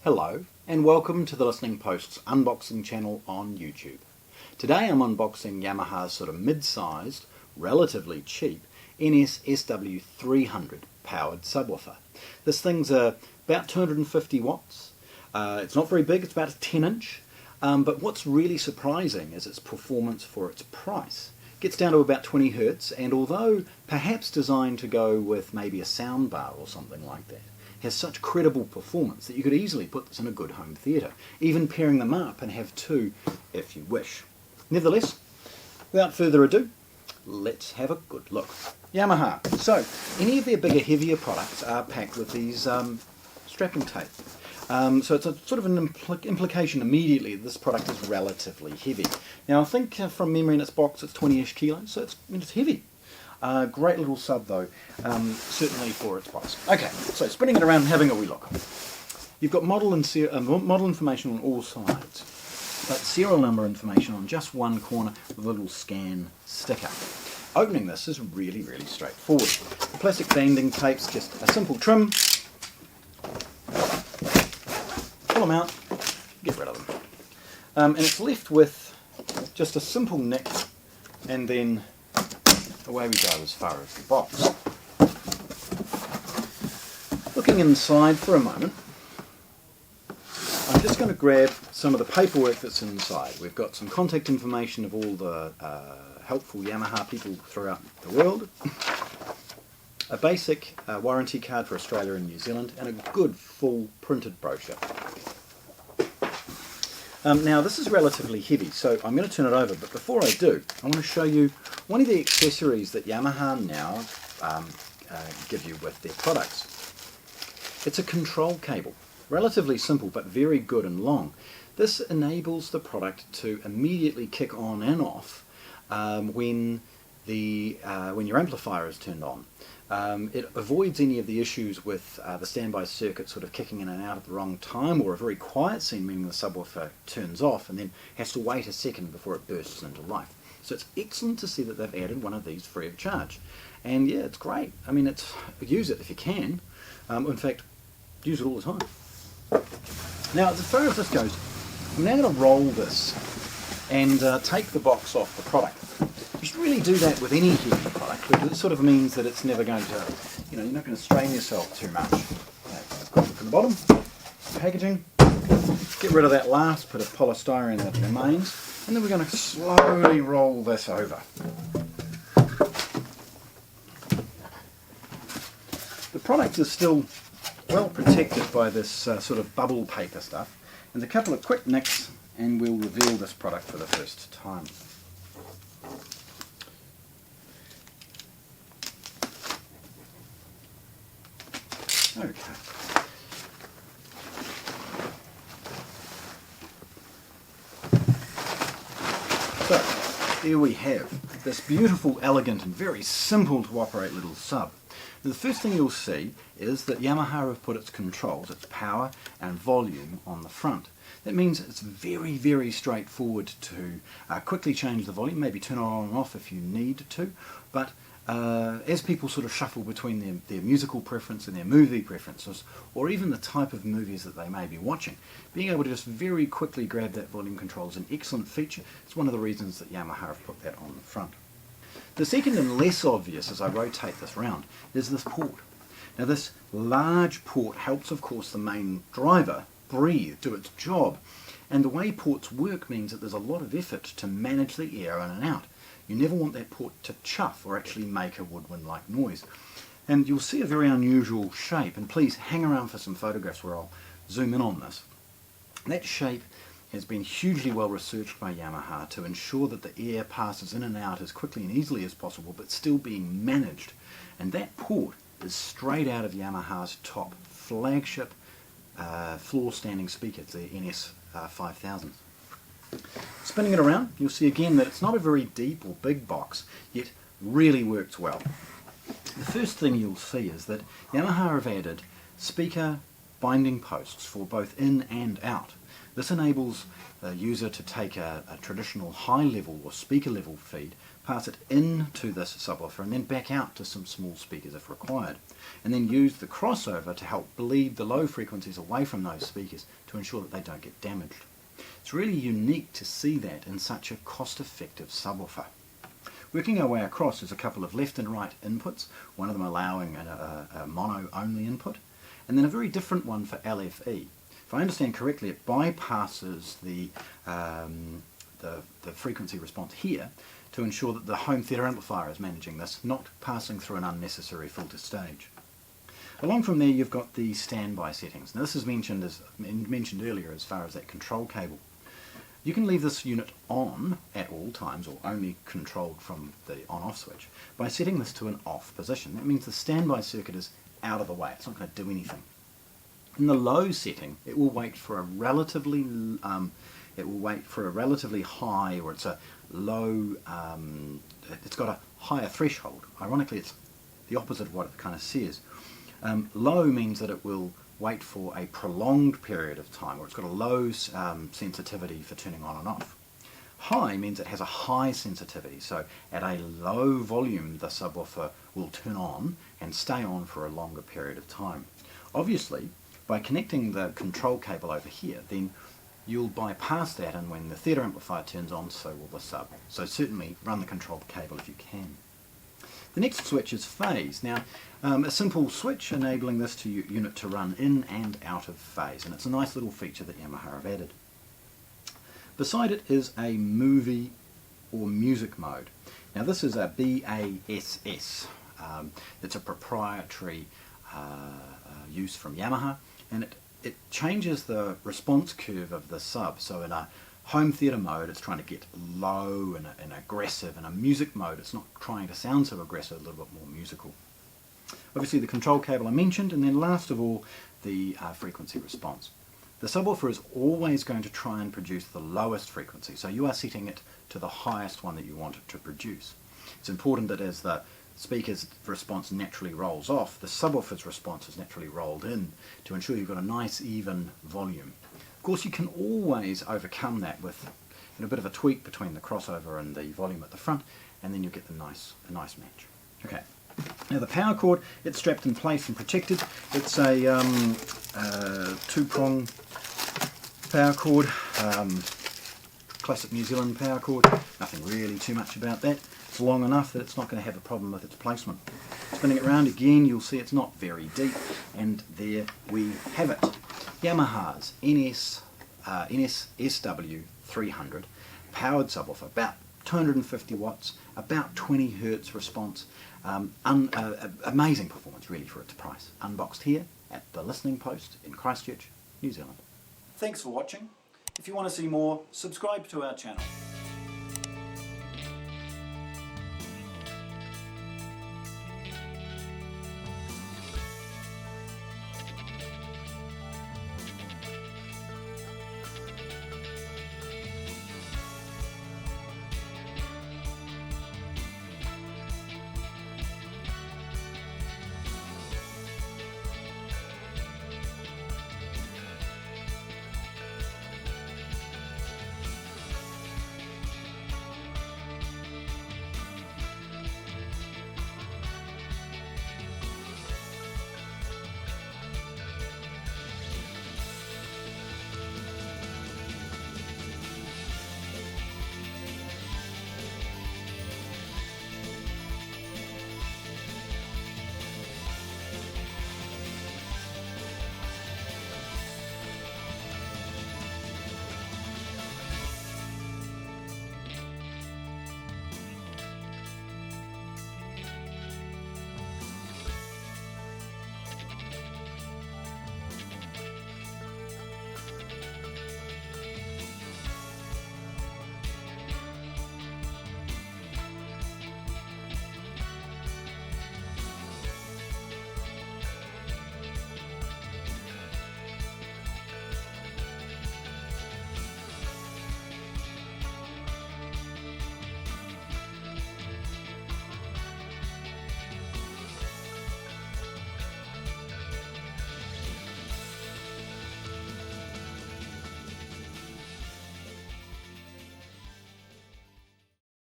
Hello and welcome to the Listening Post's unboxing channel on YouTube. Today I'm unboxing Yamaha's sort of mid-sized, relatively cheap NS-SW300 powered subwoofer. This thing's about 250 watts. It's not very big, it's about a 10-inch, but what's really surprising is its performance for its price. It gets down to about 20 Hz, and although perhaps designed to go with maybe a soundbar or something like that, has such credible performance that you could easily put this in a good home theatre, even pairing them up and have two if you wish. Nevertheless, without further ado, let's have a good look. Yamaha. So, any of their bigger, heavier products are packed with these strapping tape. So it's a sort of an implication immediately that this product is relatively heavy. Now I think from memory in its box it's 20-ish kilos, so it's heavy. Great little sub though, certainly for its price. Okay, so spinning it around and having a wee look. You've got model information on all sides, but serial number information on just one corner with a little scan sticker. Opening this is really, really straightforward. The plastic banding tape's just a simple trim. Pull them out, get rid of them. And it's left with just a simple nick, and then away we go as far as the box. Looking inside for a moment, I'm just going to grab some of the paperwork that's inside. We've got some contact information of all the helpful Yamaha people throughout the world, a basic warranty card for Australia and New Zealand, and a good full printed brochure. Now this is relatively heavy, so I'm going to turn it over, but before I do, I want to show you one of the accessories that Yamaha now give you with their products. It's a control cable. Relatively simple, but very good and long. This enables the product to immediately kick on and off when your amplifier is turned on. It avoids any of the issues with the standby circuit sort of kicking in and out at the wrong time, or a very quiet scene, meaning the subwoofer turns off and then has to wait a second before it bursts into life. So it's excellent to see that they've added one of these free of charge. And yeah, it's great. I mean, use it if you can. In fact, use it all the time. Now, as far as this goes, I'm now going to roll this and take the box off the product. You should really do that with any heavy product, because it sort of means that it's never going to, you're not going to strain yourself too much. Okay, got it from the bottom, packaging, get rid of that last bit of polystyrene that remains, and then we're going to slowly roll this over. The product is still well protected by this sort of bubble paper stuff, and a couple of quick nicks and we'll reveal this product for the first time. Okay. So, there we have this beautiful, elegant and very simple to operate little sub. The first thing you'll see is that Yamaha have put its controls, its power and volume on the front. That means it's very, very straightforward to quickly change the volume, maybe turn it on and off if you need to, but as people sort of shuffle between their musical preference and their movie preferences, or even the type of movies that they may be watching, being able to just very quickly grab that volume control is an excellent feature. It's one of the reasons that Yamaha have put that on the front. The second and less obvious, as I rotate this round, is this port. Now this large port helps, of course, the main driver breathe, do its job, and the way ports work means that there's a lot of effort to manage the air in and out. You never want that port to chuff or actually make a woodwind-like noise. And you'll see a very unusual shape, and please hang around for some photographs where I'll zoom in on this. That shape has been hugely well researched by Yamaha to ensure that the air passes in and out as quickly and easily as possible, but still being managed. And that port is straight out of Yamaha's top flagship floor standing speaker, the NS-5000. Spinning it around, you'll see again that it's not a very deep or big box, yet really works well. The first thing you'll see is that Yamaha have added speaker binding posts for both in and out. This enables the user to take a traditional high level or speaker level feed, pass it into this subwoofer and then back out to some small speakers if required, and then use the crossover to help bleed the low frequencies away from those speakers to ensure that they don't get damaged. It's really unique to see that in such a cost-effective subwoofer. Working our way across is a couple of left and right inputs, one of them allowing a mono-only input, and then a very different one for LFE. If I understand correctly, it bypasses the frequency response here to ensure that the home theatre amplifier is managing this, not passing through an unnecessary filter stage. Along from there you've got the standby settings. Now this is mentioned earlier as far as that control cable. You can leave this unit on at all times, or only controlled from the on-off switch, by setting this to an off position. That means the standby circuit is out of the way, it's not going to do anything. In the low setting, it will wait for a relatively high, or it's a low, it's got a higher threshold. Ironically, it's the opposite of what it kind of says. Low means that it will wait for a prolonged period of time, or it's got a low sensitivity for turning on and off. High means it has a high sensitivity, so at a low volume the subwoofer will turn on and stay on for a longer period of time. Obviously, by connecting the control cable over here, then you'll bypass that, and when the theatre amplifier turns on, so will the sub. So certainly run the control cable if you can. The next switch is phase. Now, a simple switch enabling this unit to run in and out of phase, and it's a nice little feature that Yamaha have added. Beside it is a movie or music mode. Now this is a BASS. It's a proprietary use from Yamaha, and it changes the response curve of the sub. So in a home theatre mode it's trying to get low and aggressive. In a music mode it's not trying to sound so aggressive, a little bit more musical. Obviously the control cable I mentioned, and then last of all the frequency response. The subwoofer is always going to try and produce the lowest frequency, so you are setting it to the highest one that you want it to produce. It's important that as the speaker's response naturally rolls off, the subwoofer's response is naturally rolled in to ensure you've got a nice even volume. Of course you can always overcome that with a bit of a tweak between the crossover and the volume at the front, and then you get a nice match. Okay. Now the power cord, it's strapped in place and protected. It's a two-prong power cord, classic New Zealand power cord. Nothing really too much about that. It's long enough that it's not going to have a problem with its placement. Spinning it around again, you'll see it's not very deep, and there we have it. Yamaha's NS-SW300 powered subwoofer, about 250 watts, about 20 Hz response. Amazing performance really for its price. Unboxed here at the Listening Post in Christchurch, New Zealand. Thanks for watching. If you want to see more, subscribe to our channel.